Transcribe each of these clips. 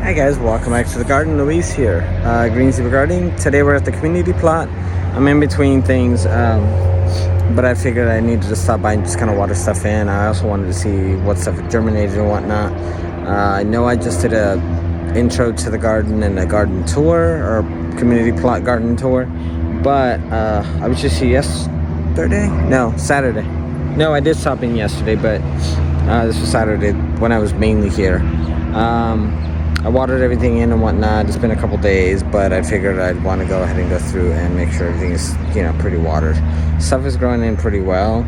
Hi guys, welcome back to the garden. Luis here, Green Zebra Gardening. Today we're at the community plot. I'm in between things, but I figured I needed to stop by and just kind of water stuff in. I also wanted to see what stuff had germinated and whatnot. I know I just did a intro to the garden and a garden tour, or community plot garden tour, but I was just here Saturday. No, I did stop in yesterday, but this was Saturday when I was mainly here. I watered everything in and whatnot. It's been a couple days, but I figured I'd want to go ahead and go through and make sure everything is, pretty watered. Stuff is growing in pretty well.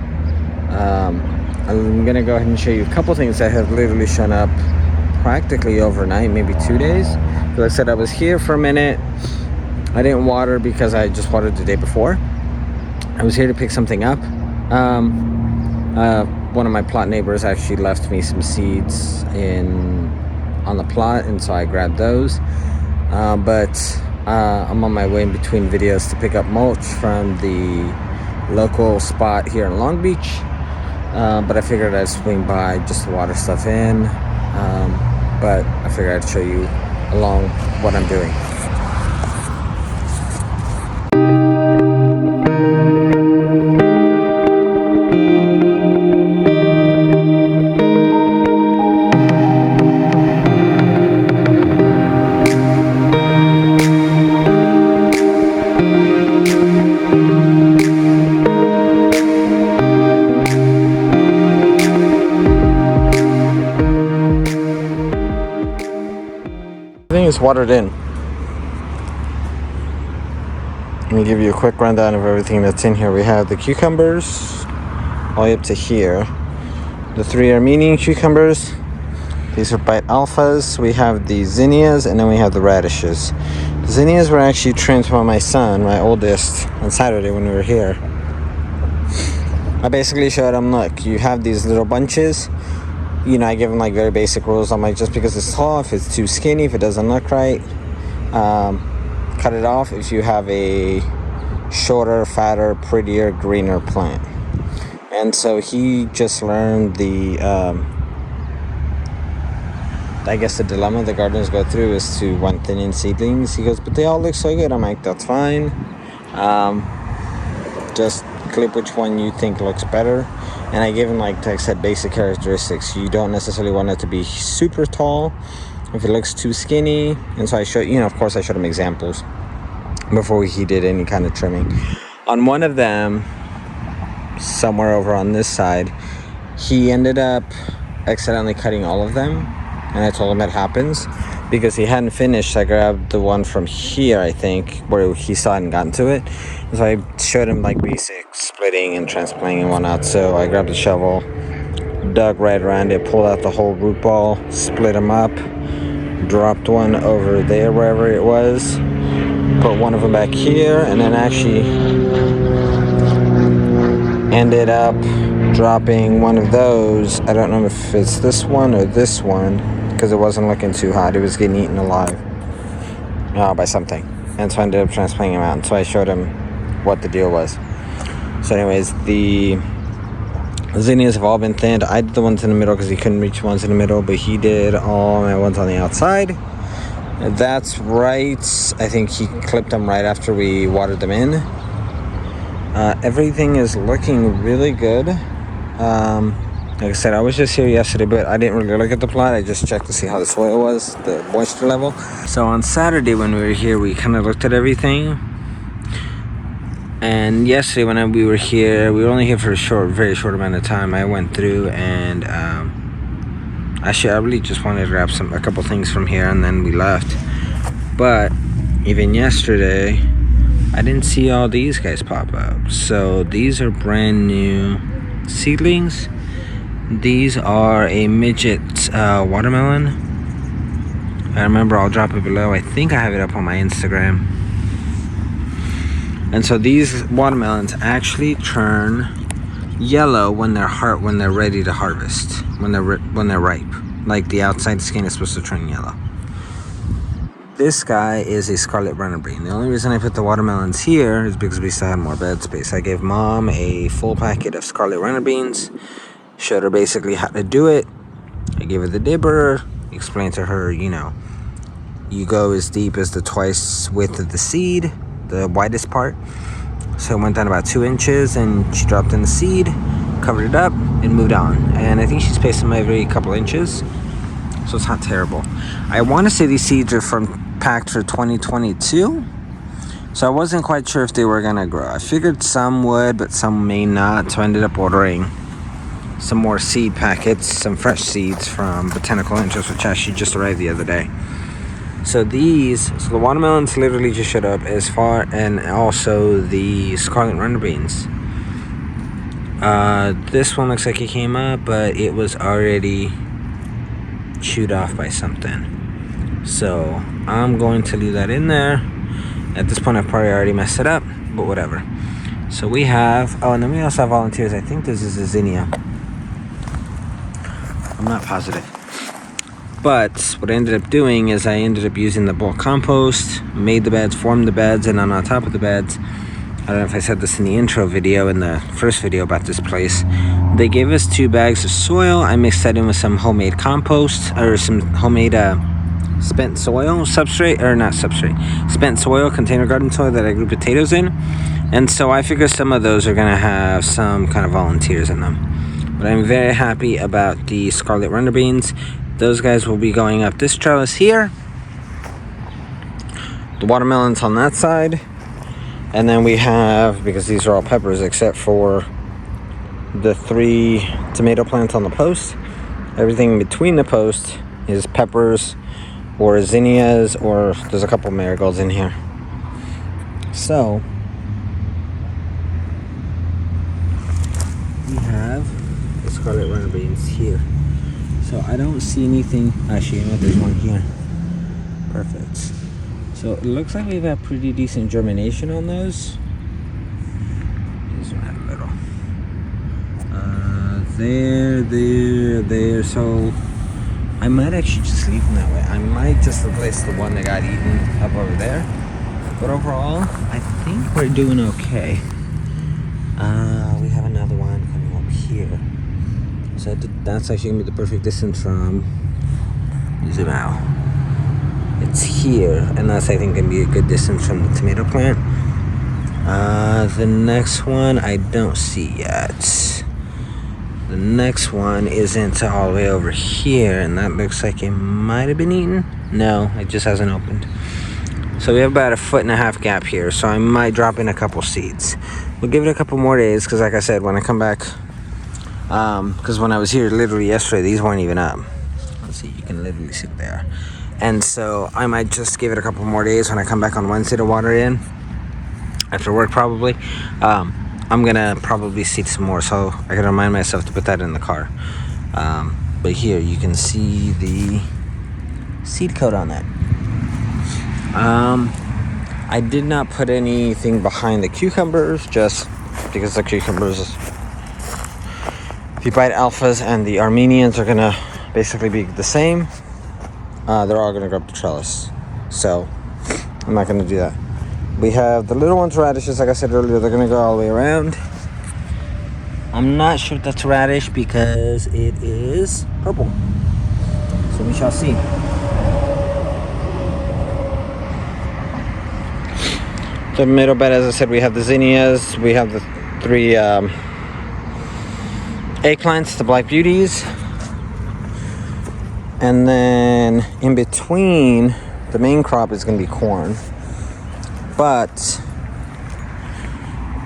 I'm gonna go ahead and show you a couple things that have literally shown up practically overnight, maybe 2 days. Like I said, I was here for a minute. I didn't water because I just watered the day before. I was here to pick something up. One of my plot neighbors actually left me some seeds on the plot, and so I grabbed those. But I'm on my way in between videos to pick up mulch from the local spot here in Long Beach. But I figured I'd swing by just to water stuff in. But I figured I'd show you along what I'm doing. Everything is watered in. Let me give you a quick rundown of everything that's in here. We have the cucumbers all the way up to here. The 3 Armenian cucumbers. These are bite alphas. We have the zinnias, and then we have the radishes. The zinnias were actually trimmed by my son, my oldest, on Saturday when we were here. I basically showed him, look, you have these little bunches. I give him like very basic rules. I'm like, just because it's tall, if it's too skinny, if it doesn't look right, cut it off. If you have a shorter, fatter, prettier, greener plant. And so he just learned the dilemma the gardeners go through is to want thin seedlings. He goes, but they all look so good. I'm like, that's fine. Just clip which one you think looks better. And I gave him, like I said, basic characteristics. You don't necessarily want it to be super tall if it looks too skinny. And so I showed, of course I showed him examples before he did any kind of trimming. On one of them, somewhere over on this side, he ended up accidentally cutting all of them. And I told him it happens because he hadn't finished. I grabbed the one from here, I think, where he still hadn't gotten to it. And so I showed him like basic splitting and transplanting and whatnot. So I grabbed a shovel, dug right around it, pulled out the whole root ball, split them up, dropped one over there wherever it was, put one of them back here, and then actually ended up dropping one of those. I don't know if it's this one or this one, because it wasn't looking too hot. It was getting eaten alive by something. And so I ended up transplanting him out. And so I showed him what the deal was. So anyways, the zinnias have all been thinned. I did the ones in the middle because he couldn't reach the ones in the middle, but he did all my ones on the outside. That's right. I think he clipped them right after we watered them in. Everything is looking really good. Like I said, I was just here yesterday, but I didn't really look at the plot. I just checked to see how the soil was, the moisture level. So on Saturday when we were here, we kind of looked at everything. And yesterday when we were here, we were only here for a very short amount of time. I went through and actually I really just wanted to grab a couple things from here, and then we left. But even yesterday, I didn't see all these guys pop up. So these are brand new seedlings. These are a midget watermelon. I remember, I'll drop it below. I think I have it up on my Instagram. And so these watermelons actually turn yellow when they're ready to harvest, when they're ripe. Like the outside skin is supposed to turn yellow. This guy is a scarlet runner bean. The only reason I put the watermelons here is because we still had more bed space. I gave Mom a full packet of scarlet runner beans, showed her basically how to do it. I gave her the dibber, explained to her, you go as deep as the twice width of the seed, the widest part. So it went down about 2 inches, and she dropped in the seed, covered it up, and moved on. And I think she spaced them every couple inches, so it's not terrible. I want to say these seeds are from packed for 2022, so I wasn't quite sure if they were gonna grow. I figured some would, but some may not, so I ended up ordering some more seed packets, some fresh seeds from Botanical Interest, which actually just arrived the other day. So so the watermelons literally just showed up, and also the scarlet runner beans. This one looks like it came up, but it was already chewed off by something. So I'm going to leave that in there. At this point, I've probably already messed it up, but whatever. So we have, and then we also have volunteers. I think this is a zinnia. I'm not positive. But what I ended up doing is I ended up using the bulk compost, made the beds, formed the beds, and then on top of the beds, I don't know if I said this in the intro video, in the first video about this place, they gave us 2 bags of soil. I mixed that in with some homemade compost, or some homemade spent soil substrate, or not substrate, spent soil, container garden soil that I grew potatoes in. And so I figure some of those are gonna have some kind of volunteers in them. But I'm very happy about the scarlet runner beans. Those guys will be going up this trellis here. The watermelons on that side. And then we have, because these are all peppers except for the 3 tomato plants on the post, everything between the post is peppers or zinnias, or there's a couple marigolds in here. So we have the scarlet runner beans here. So I don't see anything. Actually, you know, there's one here. Perfect. So it looks like we've had pretty decent germination on those. These are a little. There. So I might actually just leave them that way. I might just replace the one that got eaten up over there. But overall, I think we're doing okay. We have another one coming up here. So that's actually going to be the perfect distance from, zoom out. It's here, and that's, I think, going to be a good distance from the tomato plant. The next one I don't see yet. The next one isn't all the way over here, and that looks like it might have been eaten. No, it just hasn't opened. So we have about a 1.5 gap here, so I might drop in a couple seeds. We'll give it a couple more days, because like I said, when I come back, because when I was here literally yesterday, these weren't even up. Let's see, you can literally see what they are. And so I might just give it a couple more days. When I come back on Wednesday to water in, after work probably, I'm gonna probably seed some more, so I gotta remind myself to put that in the car. But here you can see the seed coat on that. I did not put anything behind the cucumbers, just because the cucumbers, the bite alphas and the Armenians are gonna basically be the same. They're all gonna go up the trellis, so I'm not gonna do that. We have the little ones, radishes, like I said earlier, they're gonna go all the way around. I'm not sure if that's radish because it is purple, so we shall see. The middle bed, as I said, we have the zinnias, we have the 3 eggplants, the black beauties. And then in between, the main crop is going to be corn. But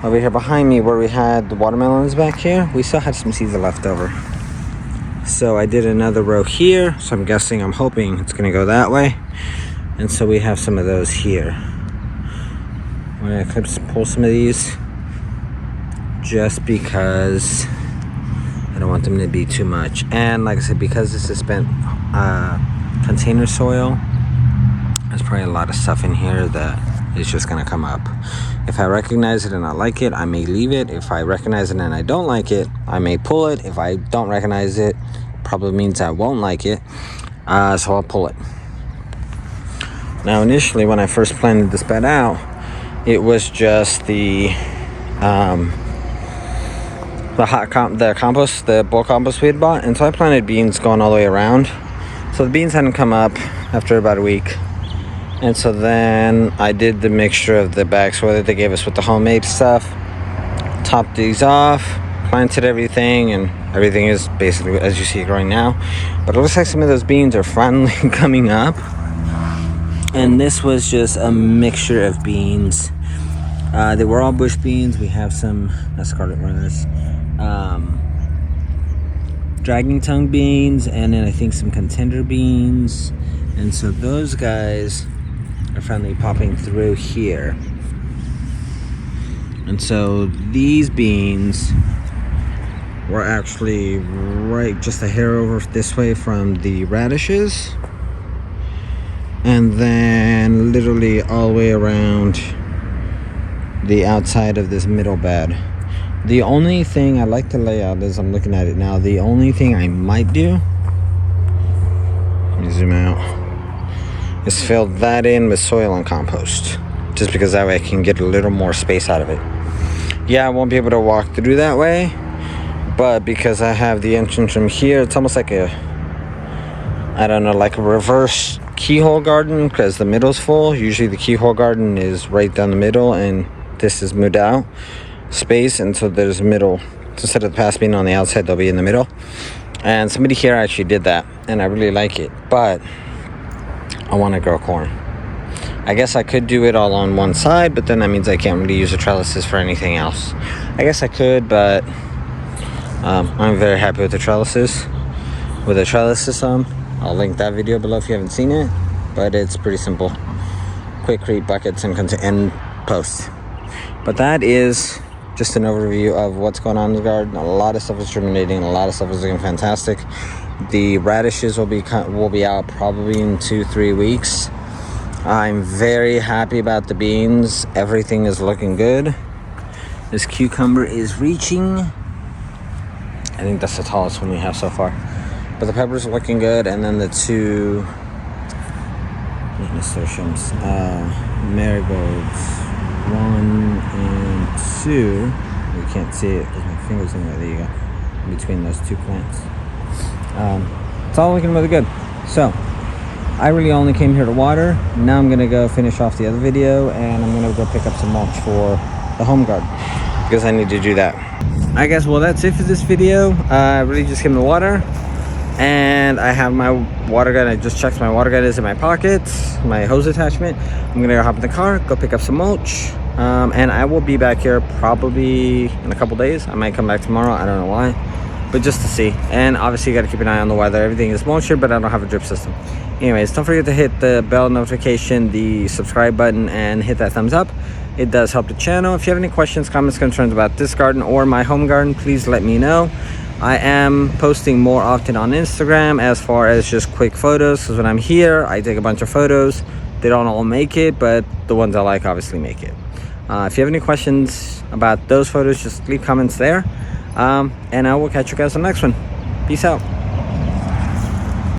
over here behind me, where we had the watermelons back here, we still had some seeds left over. So I did another row here. So I'm hoping it's going to go that way. And so we have some of those here. I'm going to pull some of these just because I don't want them to be too much. And like I said, because this is spent container soil, there's probably a lot of stuff in here that is just gonna come up. If I recognize it and I like it, I may leave it. If I recognize it and I don't like it, I may pull it. If I don't recognize it, probably means I won't like it, so I'll pull it. Now initially, when I first planted this bed out, it was just the compost, the bulk compost we had bought, and so I planted beans going all the way around. So the beans hadn't come up after about a week. And so then I did the mixture of the back soil that they gave us with the homemade stuff, topped these off, planted everything, and everything is basically as you see it growing now. But it looks like some of those beans are finally coming up. And this was just a mixture of beans. They were all bush beans. We have some scarlet runners, dragging tongue beans, and then I think some contender beans. And so those guys are finally popping through here. And so these beans were actually right just a hair over this way from the radishes, and then literally all the way around the outside of this middle bed. The only thing I like to lay out is, I'm looking at it now, the only thing I might do, let me zoom out, is fill that in with soil and compost, just because that way I can get a little more space out of it. Yeah, I won't be able to walk through that way, but because I have the entrance from here, it's almost like a, I don't know, like a reverse keyhole garden, because the middle's full. Usually the keyhole garden is right down the middle, and this is moved out space, and so there's a middle. So instead of the paths being on the outside, they'll be in the middle. And somebody here actually did that, and I really like it, but I want to grow corn. I guess I could do it all on one side, but then that means I can't really use the trellises for anything else. I guess I could, but I'm very happy with the trellises. With the trellis system, I'll link that video below if you haven't seen it, but it's pretty simple. Quick create buckets and posts. But that is just an overview of what's going on in the garden. A lot of stuff is germinating, a lot of stuff is looking fantastic. The radishes will be out probably in 2-3 weeks. I'm very happy about the beans. Everything is looking good. This cucumber is reaching. I think that's the tallest one we have so far. But the peppers are looking good, and then the two nasturtiums, marigolds, 1 and 2. You can't see it because my finger's in there. There you go. In between those two plants. It's all looking really good. So I really only came here to water. Now I'm gonna go finish off the other video, and I'm gonna go pick up some mulch for the home garden because I need to do that. I guess, well, that's it for this video. I really just came to water, and I have my water gun. I just checked my water gun is in my pocket, my hose attachment. I'm gonna go hop in the car, go pick up some mulch, and I will be back here probably in a couple days. I might come back tomorrow, I don't know why, but just to see. And obviously you got to keep an eye on the weather. Everything is mulch here, but I don't have a drip system. Anyways, don't forget to hit the bell notification, the subscribe button, and hit that thumbs up. It does help the channel. If you have any questions, comments, concerns about this garden or my home garden, please let me know. I am posting more often on Instagram as far as just quick photos, because when I'm here I take a bunch of photos. They don't all make it, but the ones I like obviously make it. If you have any questions about those photos, just leave comments there, and I will catch you guys on the next one. Peace out.